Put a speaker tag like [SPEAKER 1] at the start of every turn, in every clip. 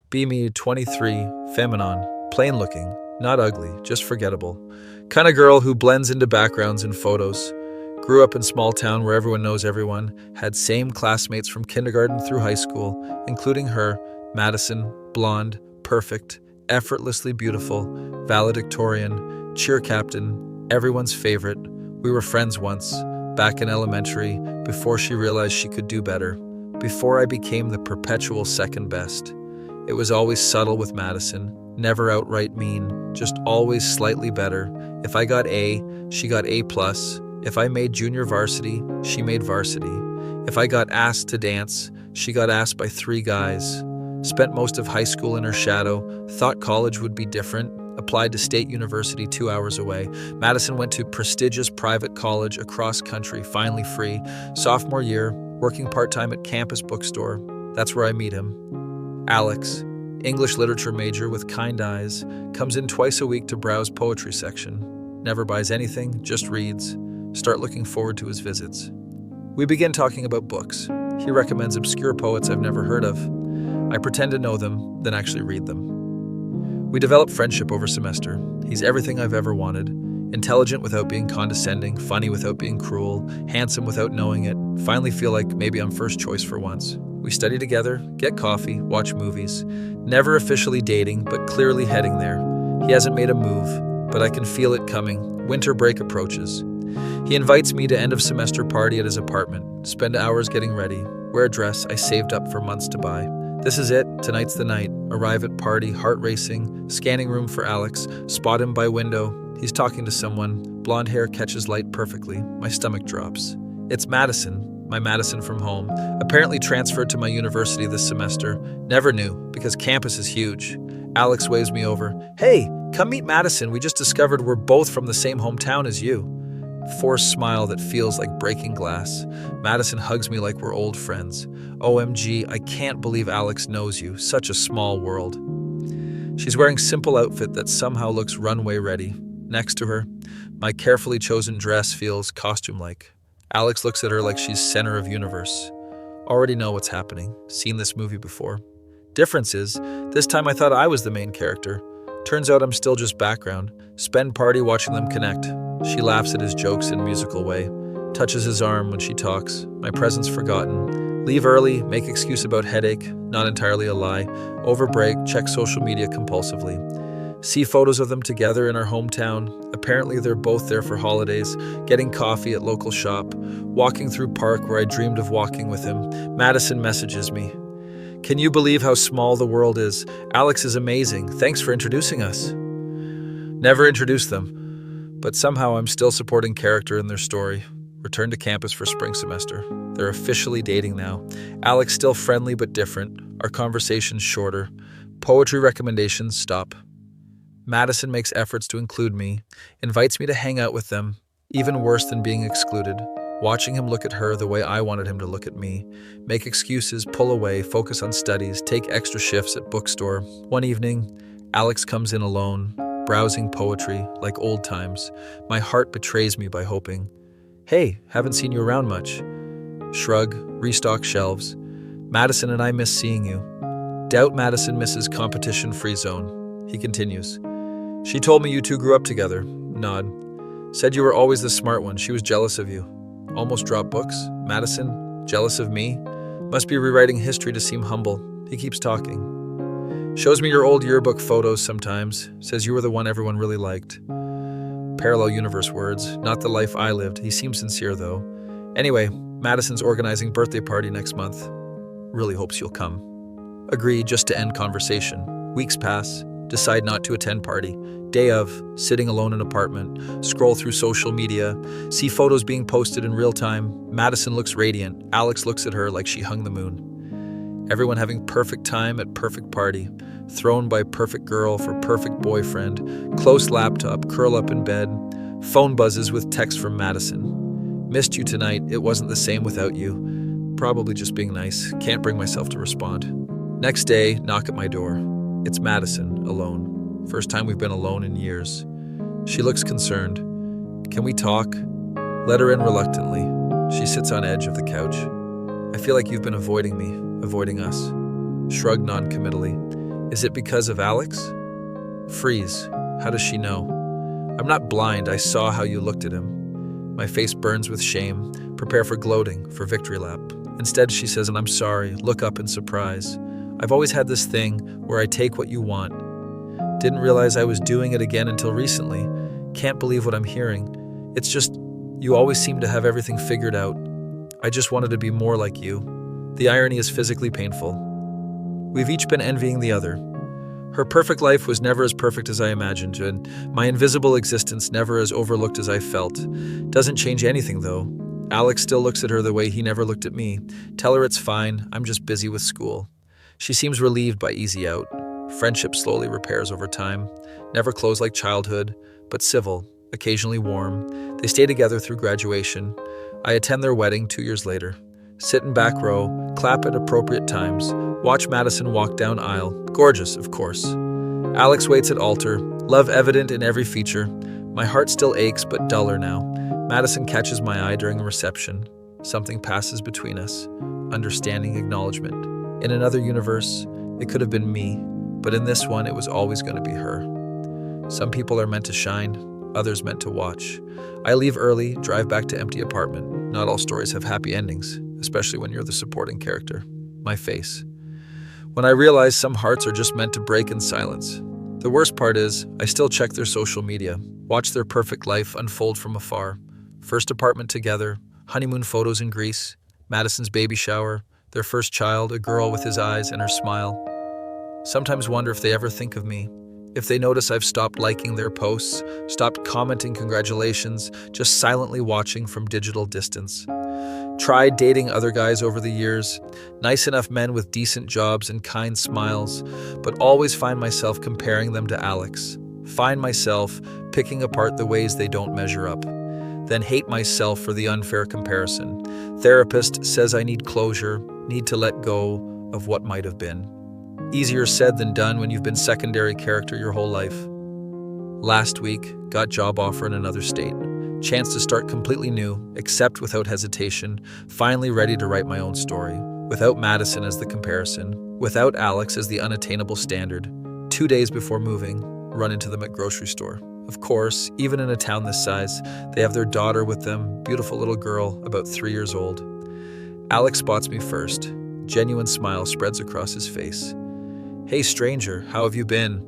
[SPEAKER 1] Be me, 23, feminine, plain looking, not ugly, just forgettable. Kind of girl who blends into backgrounds in photos. Grew up in small town where everyone knows everyone, had same classmates from kindergarten through high school, including her, Madison, blonde, perfect, effortlessly beautiful, valedictorian, cheer captain, everyone's favorite. We were friends once, back in elementary, before she realized she could do better, before I became the perpetual second best. It was always subtle with Madison, never outright mean, just always slightly better. If I got A, she got A+. If I made junior varsity, she made varsity. If I got asked to dance, she got asked by 3 guys. Spent most of high school in her shadow, thought college would be different, applied to State University 2 hours away. Madison went to prestigious private college across country, finally free. Sophomore year, working part-time at campus bookstore. That's where I meet him. Alex, English literature major with kind eyes, comes in twice a week to browse poetry section. Never buys anything, just reads. Start looking forward to his visits. We begin talking about books. He recommends obscure poets I've never heard of. I pretend to know them, then actually read them. We develop friendship over semester. He's everything I've ever wanted. Intelligent without being condescending, funny without being cruel, handsome without knowing it. Finally feel like maybe I'm first choice for once. We study together, get coffee, watch movies. Never officially dating, but clearly heading there. He hasn't made a move, but I can feel it coming. Winter break approaches. He invites me to end of semester party at his apartment. Spend hours getting ready. Wear a dress I saved up for months to buy. This is it. Tonight's the night. Arrive at party, heart racing, scanning room for Alex. Spot him by window. He's talking to someone. Blonde hair catches light perfectly. My stomach drops. It's Madison, my Madison from home. Apparently transferred to my university this semester. Never knew, because campus is huge. Alex waves me over. Hey, come meet Madison. We just discovered we're both from the same hometown as you. Forced smile that feels like breaking glass. Madison hugs me like we're old friends. OMG, I can't believe Alex knows you. Such a small world. She's wearing simple outfit that somehow looks runway ready. Next to her, my carefully chosen dress feels costume-like. Alex looks at her like she's center of universe. Already know what's happening. Seen this movie before. Difference is, this time I thought I was the main character. Turns out I'm still just background. Spend party watching them connect. She laughs at his jokes in musical way. Touches his arm when she talks. My presence forgotten. Leave early, make excuse about headache. Not entirely a lie. Over break, check social media compulsively. See photos of them together in our hometown. Apparently they're both there for holidays. Getting coffee at local shop. Walking through park where I dreamed of walking with him. Madison messages me. Can you believe how small the world is? Alex is amazing. Thanks for introducing us. Never introduced them. But somehow I'm still supporting character in their story. Return to campus for spring semester. They're officially dating now. Alex still friendly but different. Our conversations shorter. Poetry recommendations stop. Madison makes efforts to include me, invites me to hang out with them, even worse than being excluded. Watching him look at her the way I wanted him to look at me. Make excuses, pull away, focus on studies, take extra shifts at bookstore. One evening, Alex comes in alone, browsing poetry like old times. My heart betrays me by hoping. Hey, haven't seen you around much. Shrug, restock shelves. Madison and I miss seeing you. Doubt Madison misses competition-free zone. He continues. She told me you two grew up together. Nod. Said you were always the smart one. She was jealous of you. Almost dropped books. Madison, jealous of me? Must be rewriting history to seem humble. He keeps talking. Shows me your old yearbook photos sometimes. Says you were the one everyone really liked. Parallel universe words. Not the life I lived. He seems sincere, though. Anyway, Madison's organizing birthday party next month. Really hopes you'll come. Agree just to end conversation. Weeks pass. Decide not to attend party. Day of, sitting alone in apartment. Scroll through social media. See photos being posted in real time. Madison looks radiant. Alex looks at her like she hung the moon. Everyone having perfect time at perfect party. Thrown by perfect girl for perfect boyfriend. Close laptop, curl up in bed. Phone buzzes with text from Madison. Missed you tonight. It wasn't the same without you. Probably just being nice. Can't bring myself to respond. Next day, knock at my door. It's Madison, alone. First time we've been alone in years. She looks concerned. Can we talk? Let her in reluctantly. She sits on edge of the couch. I feel like you've been avoiding me, avoiding us. Shrug non-committally. Is it because of Alex? Freeze. How does she know? I'm not blind, I saw how you looked at him. My face burns with shame. Prepare for gloating, for victory lap. Instead, she says, and I'm sorry, look up in surprise. I've always had this thing where I take what you want. Didn't realize I was doing it again until recently. Can't believe what I'm hearing. It's just, you always seem to have everything figured out. I just wanted to be more like you. The irony is physically painful. We've each been envying the other. Her perfect life was never as perfect as I imagined, and my invisible existence never as overlooked as I felt. Doesn't change anything, though. Alex still looks at her the way he never looked at me. Tell her it's fine, I'm just busy with school. She seems relieved by easy out. Friendship slowly repairs over time. Never close like childhood, but civil, occasionally warm. They stay together through graduation. I attend their wedding 2 years later. Sit in back row, clap at appropriate times, watch Madison walk down aisle. Gorgeous, of course. Alex waits at altar, love evident in every feature. My heart still aches, but duller now. Madison catches my eye during a reception. Something passes between us. Understanding, acknowledgement. In another universe, it could have been me, but in this one, it was always going to be her. Some people are meant to shine, others meant to watch. I leave early, drive back to empty apartment. Not all stories have happy endings, especially when you're the supporting character. My face. When I realize some hearts are just meant to break in silence. The worst part is, I still check their social media, watch their perfect life unfold from afar. First apartment together, honeymoon photos in Greece, Madison's baby shower, their first child, a girl with his eyes and her smile. Sometimes wonder if they ever think of me, if they notice I've stopped liking their posts, stopped commenting congratulations, just silently watching from digital distance. Tried dating other guys over the years, nice enough men with decent jobs and kind smiles, but always find myself comparing them to Alex. Find myself picking apart the ways they don't measure up. Then hate myself for the unfair comparison. Therapist says I need closure, need to let go of what might have been. Easier said than done when you've been secondary character your whole life. Last week, got job offer in another state. Chance to start completely new, accept without hesitation, finally ready to write my own story. Without Madison as the comparison, without Alex as the unattainable standard. 2 days before moving, run into them at grocery store. Of course, even in a town this size, they have their daughter with them, beautiful little girl, about 3 years old. Alex spots me first. Genuine smile spreads across his face. Hey stranger, how have you been?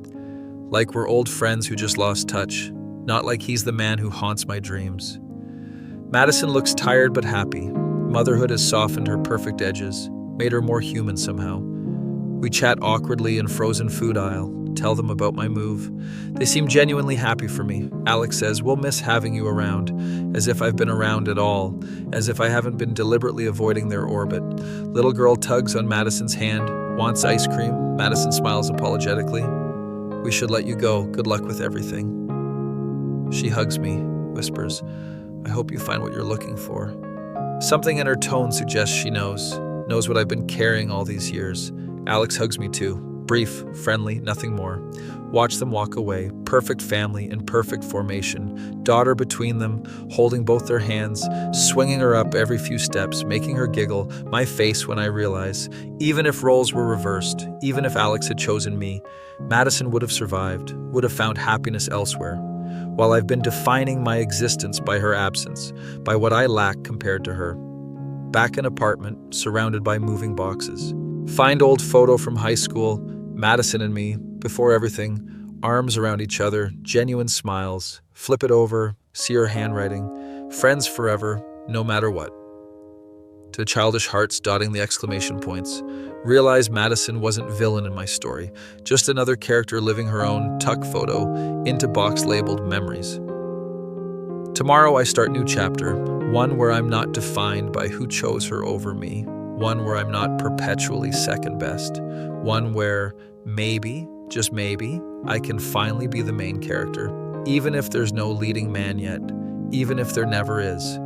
[SPEAKER 1] Like we're old friends who just lost touch. Not like he's the man who haunts my dreams. Madison looks tired but happy. Motherhood has softened her perfect edges, made her more human somehow. We chat awkwardly in frozen food aisle, tell them about my move. They seem genuinely happy for me. Alex says, we'll miss having you around, as if I've been around at all, as if I haven't been deliberately avoiding their orbit. Little girl tugs on Madison's hand, wants ice cream. Madison smiles apologetically. We should let you go. Good luck with everything. She hugs me, whispers, I hope you find what you're looking for. Something in her tone suggests she knows what I've been carrying all these years. Alex hugs me too. Brief, friendly, nothing more. Watch them walk away. Perfect family in perfect formation. Daughter between them, holding both their hands, swinging her up every few steps, making her giggle. My face when I realize, even if roles were reversed, even if Alex had chosen me, Madison would have survived, would have found happiness elsewhere. While I've been defining my existence by her absence, by what I lack compared to her. Back in apartment, surrounded by moving boxes. Find old photo from high school, Madison and me, before everything, arms around each other, genuine smiles, flip it over, see her handwriting, friends forever, no matter what. To childish hearts dotting the exclamation points, realize Madison wasn't villain in my story, just another character living her own tuck photo into box labeled memories. Tomorrow I start new chapter, one where I'm not defined by who chose her over me, one where I'm not perpetually second best, one where maybe, just maybe, I can finally be the main character, even if there's no leading man yet, even if there never is.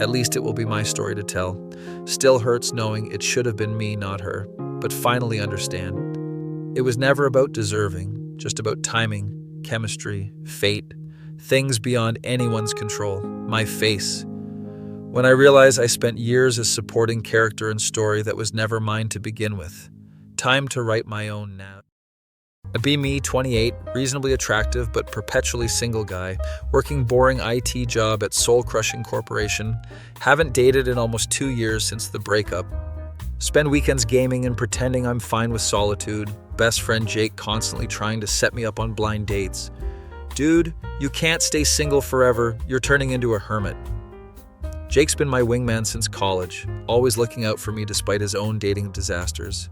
[SPEAKER 1] At least it will be my story to tell. Still hurts knowing it should have been me, not her, but finally understand. It was never about deserving, just about timing, chemistry, fate, things beyond anyone's control, my face. When I realize I spent years as supporting character and story that was never mine to begin with. Time to write my own now. A me, 28, reasonably attractive but perpetually single guy, working boring IT job at soul-crushing corporation, haven't dated in almost 2 years since the breakup. Spend weekends gaming and pretending I'm fine with solitude. Best friend Jake constantly trying to set me up on blind dates. Dude, you can't stay single forever, you're turning into a hermit. Jake's been my wingman since college, always looking out for me despite his own dating disasters.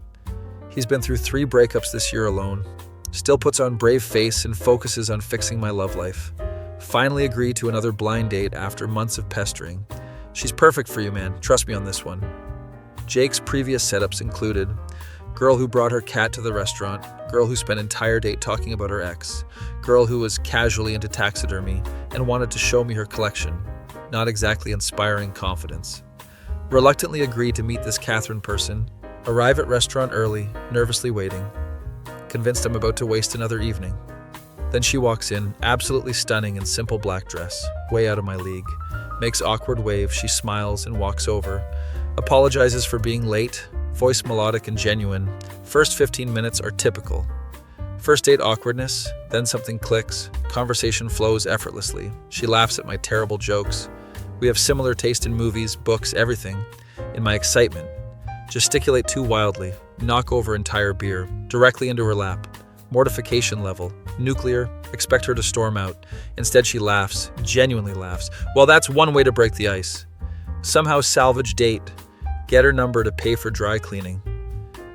[SPEAKER 1] He's been through 3 breakups this year alone. Still puts on brave face and focuses on fixing my love life. Finally agreed to another blind date after months of pestering. She's perfect for you, man. Trust me on this one. Jake's previous setups included girl who brought her cat to the restaurant, girl who spent entire date talking about her ex, girl who was casually into taxidermy and wanted to show me her collection. Not exactly inspiring confidence. Reluctantly agreed to meet this Catherine person. Arrive at restaurant early, nervously waiting. Convinced I'm about to waste another evening. Then she walks in, absolutely stunning in simple black dress, way out of my league. Makes awkward wave, she smiles and walks over. Apologizes for being late, voice melodic and genuine. First 15 minutes are typical. First date awkwardness, then something clicks. Conversation flows effortlessly. She laughs at my terrible jokes. We have similar taste in movies, books, everything. In my excitement, gesticulate too wildly, knock over entire beer, directly into her lap. Mortification level, nuclear, expect her to storm out. Instead she laughs, genuinely laughs. Well, that's one way to break the ice. Somehow salvage date, get her number to pay for dry cleaning.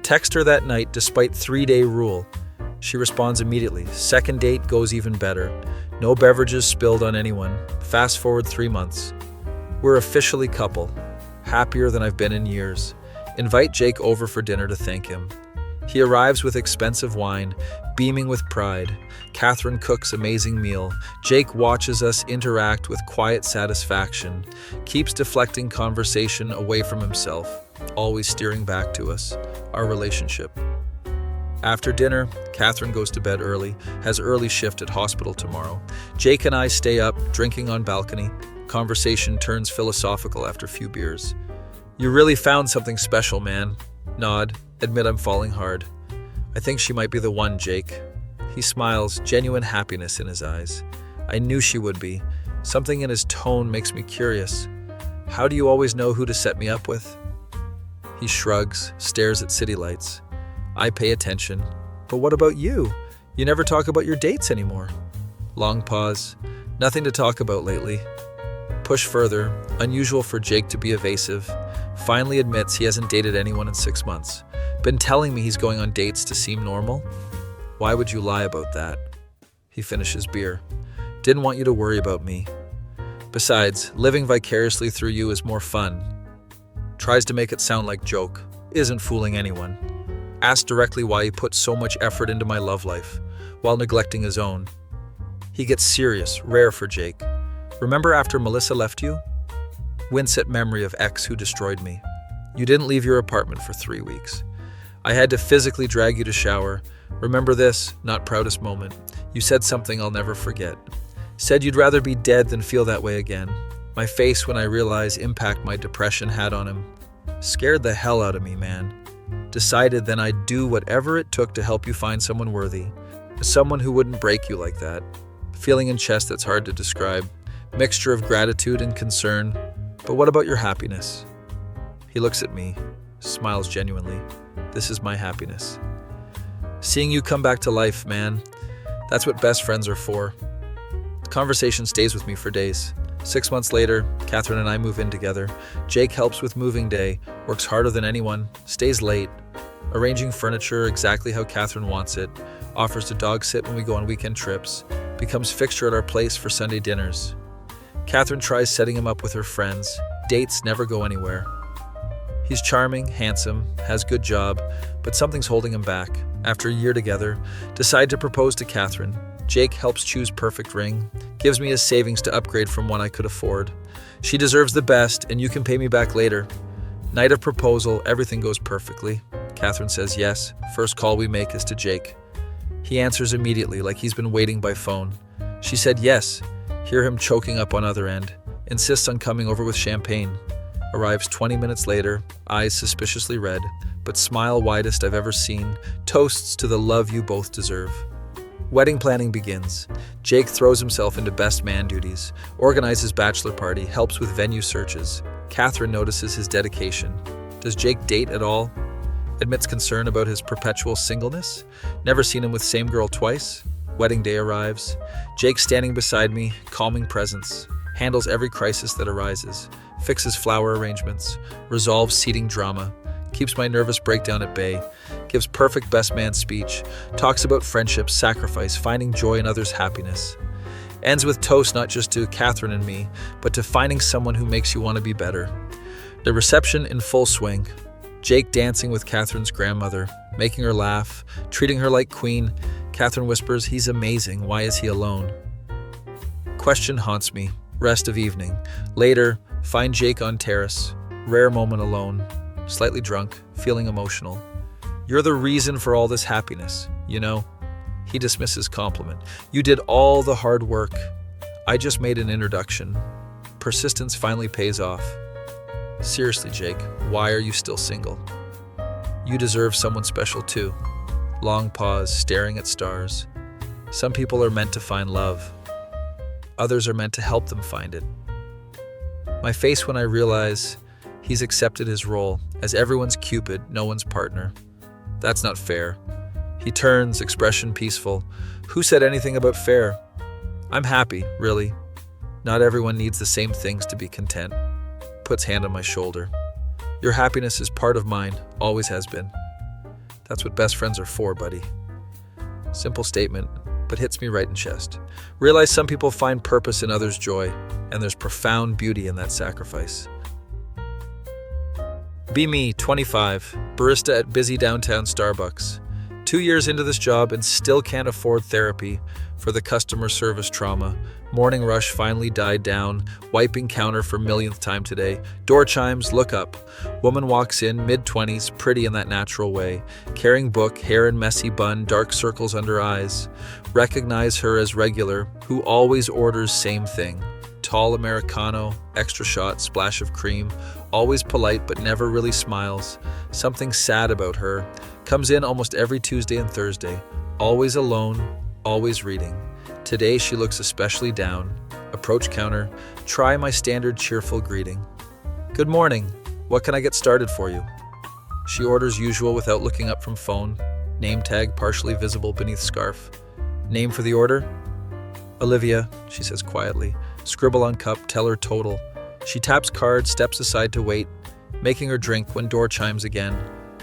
[SPEAKER 1] Text her that night despite 3-day rule. She responds immediately. Second date goes even better. No beverages spilled on anyone. Fast forward 3 months. We're officially couple. Happier than I've been in years. Invite Jake over for dinner to thank him. He arrives with expensive wine, beaming with pride. Catherine cooks amazing meal. Jake watches us interact with quiet satisfaction, keeps deflecting conversation away from himself, always steering back to us, our relationship. After dinner, Catherine goes to bed early, has early shift at hospital tomorrow. Jake and I stay up, drinking on balcony. Conversation turns philosophical after a few beers. You really found something special, man. Nod, admit I'm falling hard. I think she might be the one, Jake. He smiles, genuine happiness in his eyes. I knew she would be. Something in his tone makes me curious. How do you always know who to set me up with? He shrugs, stares at city lights. I pay attention. But what about you? You never talk about your dates anymore. Long pause. Nothing to talk about lately. Push further. Unusual for Jake to be evasive. Finally admits he hasn't dated anyone in 6 months. Been telling me he's going on dates to seem normal? Why would you lie about that? He finishes beer. Didn't want you to worry about me. Besides, living vicariously through you is more fun. Tries to make it sound like joke. Isn't fooling anyone. Asked directly why he put so much effort into my love life, while neglecting his own. He gets serious, rare for Jake. Remember after Melissa left you? Wince at memory of ex who destroyed me. You didn't leave your apartment for 3 weeks. I had to physically drag you to shower. Remember this, not proudest moment. You said something I'll never forget. Said you'd rather be dead than feel that way again. My face when I realized impact my depression had on him. Scared the hell out of me, man. Decided then I'd do whatever it took to help you find someone worthy. Someone who wouldn't break you like that. Feeling in chest that's hard to describe. Mixture of gratitude and concern. But what about your happiness? He looks at me, smiles genuinely. This is my happiness. Seeing you come back to life, man. That's what best friends are for. The conversation stays with me for days. 6 months later, Catherine and I move in together. Jake helps with moving day, works harder than anyone, stays late, arranging furniture exactly how Catherine wants it, offers to dog sit when we go on weekend trips, becomes fixture at our place for Sunday dinners. Catherine tries setting him up with her friends. Dates never go anywhere. He's charming, handsome, has good job, but something's holding him back. After a year together, decide to propose to Catherine. Jake helps choose perfect ring, gives me his savings to upgrade from one I could afford. She deserves the best, and you can pay me back later. Night of proposal, everything goes perfectly. Catherine says yes. First call we make is to Jake. He answers immediately, like he's been waiting by phone. She said yes. Hear him choking up on other end. Insists on coming over with champagne. Arrives 20 minutes later, eyes suspiciously red. but smile widest I've ever seen, toasts to the love you both deserve. Wedding planning begins. Jake throws himself into best man duties, organizes bachelor party, helps with venue searches. Catherine notices his dedication. Does Jake date at all? Admits concern about his perpetual singleness. Never seen him with same girl twice. Wedding day arrives. Jake standing beside me, calming presence. Handles every crisis that arises. Fixes flower arrangements. Resolves seating drama. Keeps my nervous breakdown at bay. Gives perfect best man speech. Talks about friendship, sacrifice, finding joy in others' happiness. Ends with toast not just to Catherine and me, but to finding someone who makes you want to be better. The reception in full swing. Jake dancing with Catherine's grandmother, making her laugh, treating her like queen. Catherine whispers, "He's amazing. Why is he alone?" Question haunts me. Rest of evening. Later, find Jake on terrace. Rare moment alone. Slightly drunk, feeling emotional. "You're the reason for all this happiness, you know?" He dismisses compliment. "You did all the hard work. I just made an introduction." Persistence finally pays off. "Seriously, Jake, why are you still single? You deserve someone special too." Long pause, staring at stars. Some people are meant to find love. Others are meant to help them find it. My face when I realize he's accepted his role as everyone's Cupid, no one's partner. That's not fair. He turns, expression peaceful. Who said anything about fair? I'm happy, really. Not everyone needs the same things to be content. Puts hand on my shoulder. Your happiness is part of mine, always has been. That's what best friends are for, buddy. Simple statement, but hits me right in chest. Realize some people find purpose in others' joy, and there's profound beauty in that sacrifice. Be me, 25, barista at busy downtown Starbucks. 2 years into this job and still can't afford therapy for the customer service trauma. Morning rush finally died down, wiping counter for millionth time today. Door chimes, look up. Woman walks in, mid-20s, pretty in that natural way. Carrying book, hair in messy bun, dark circles under eyes. Recognize her as regular, who always orders same thing. Tall Americano, extra shot, splash of cream. Always polite but never really smiles. Something sad about her. Comes in almost every Tuesday and Thursday. Always alone, always reading. Today she looks especially down. Approach counter. Try my standard cheerful greeting. "Good morning. What can I get started for you?" She orders usual without looking up from phone. Name tag partially visible beneath scarf. "Name for the order?" "Olivia," she says quietly. Scribble on cup, tell her total. She taps card, steps aside to wait, making her drink when door chimes again.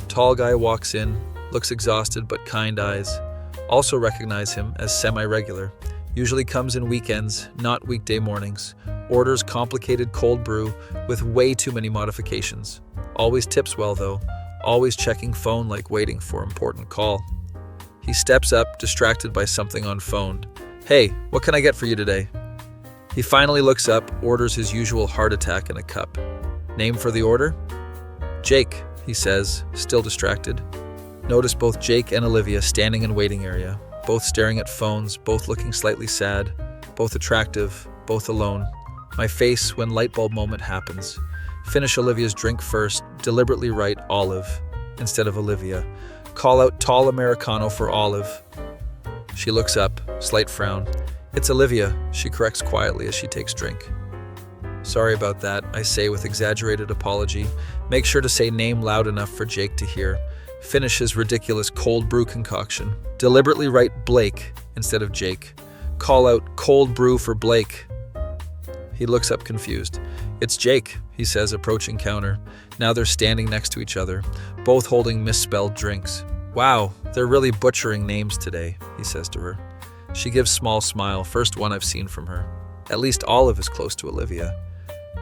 [SPEAKER 1] Tall guy walks in, looks exhausted but kind eyes. Also recognize him as semi-regular. Usually comes in weekends, not weekday mornings. Orders complicated cold brew with way too many modifications. Always tips well though. Always checking phone like waiting for important call. He steps up, distracted by something on phone. "Hey, what can I get for you today?" He finally looks up, orders his usual heart attack in a cup. "Name for the order?" "Jake," he says, still distracted. Notice both Jake and Olivia standing in waiting area, both staring at phones, both looking slightly sad, both attractive, both alone. My face when light bulb moment happens. Finish Olivia's drink first, deliberately write Olive instead of Olivia. Call out tall Americano for Olive. She looks up, slight frown. "It's Olivia," she corrects quietly as she takes drink. "Sorry about that," I say with exaggerated apology. Make sure to say name loud enough for Jake to hear. Finish his ridiculous cold brew concoction. Deliberately write Blake instead of Jake. Call out cold brew for Blake. He looks up confused. "It's Jake," he says, approaching counter. Now they're standing next to each other, both holding misspelled drinks. "Wow, they're really butchering names today," he says to her. She gives small smile, first one I've seen from her. At least Olive is close to Olivia.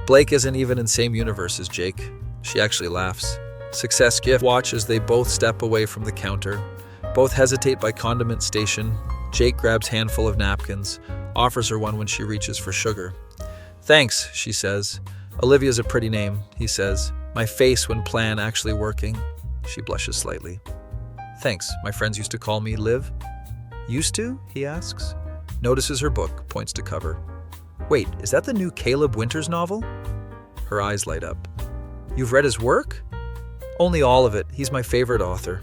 [SPEAKER 1] "Blake isn't even in same universe as Jake." She actually laughs. Success gift. Watch as they both step away from the counter. Both hesitate by condiment station. Jake grabs handful of napkins, offers her one when she reaches for sugar. "Thanks," she says. "Olivia's a pretty name," he says. My face when plan actually working. She blushes slightly. "Thanks, my friends used to call me Liv." "Used to?" he asks. Notices her book, points to cover. "Wait, is that the new Caleb Winters novel?" Her eyes light up. "You've read his work?" Only all of it. He's my favorite author.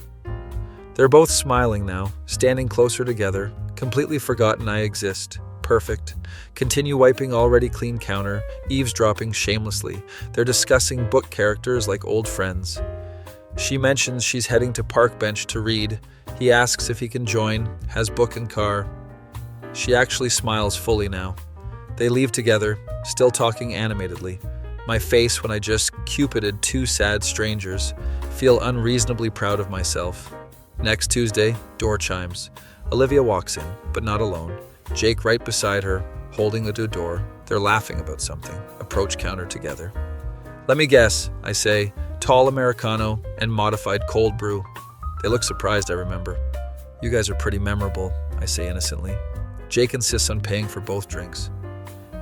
[SPEAKER 1] They're both smiling now, standing closer together, completely forgotten I exist. Perfect. Continue wiping already clean counter, eavesdropping shamelessly. They're discussing book characters like old friends. She mentions she's heading to park bench to read. He asks if he can join, has book and car. She actually smiles fully now. They leave together, still talking animatedly. My face when I just cupided two sad strangers. Feel unreasonably proud of myself. Next Tuesday, door chimes. Olivia walks in, but not alone. Jake right beside her, holding the door. They're laughing about something. Approach counter together. Let me guess, I say. Tall Americano and modified cold brew. They look surprised, I remember. You guys are pretty memorable, I say innocently. Jake insists on paying for both drinks.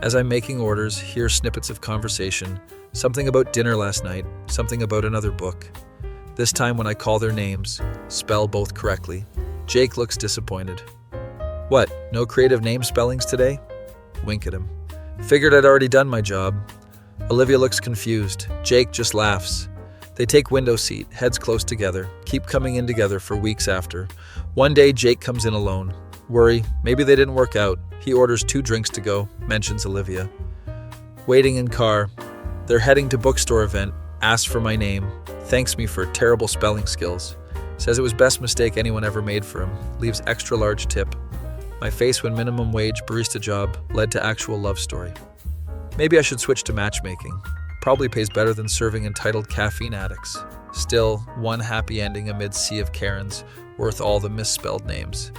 [SPEAKER 1] As I'm making orders, hear snippets of conversation. Something about dinner last night, something about another book. This time when I call their names, spell both correctly. Jake looks disappointed. What, no creative name spellings today? Wink at him. Figured I'd already done my job. Olivia looks confused. Jake just laughs. They take window seat, heads close together, keep coming in together for weeks after. One day Jake comes in alone. Worry, maybe they didn't work out. He orders 2 drinks to go, mentions Olivia. Waiting in car. They're heading to bookstore event, asks for my name, thanks me for terrible spelling skills. Says it was best mistake anyone ever made for him, leaves extra large tip. My face when minimum wage barista job led to actual love story. Maybe I should switch to matchmaking. Probably pays better than serving entitled caffeine addicts. Still, one happy ending amid sea of Karens, worth all the misspelled names.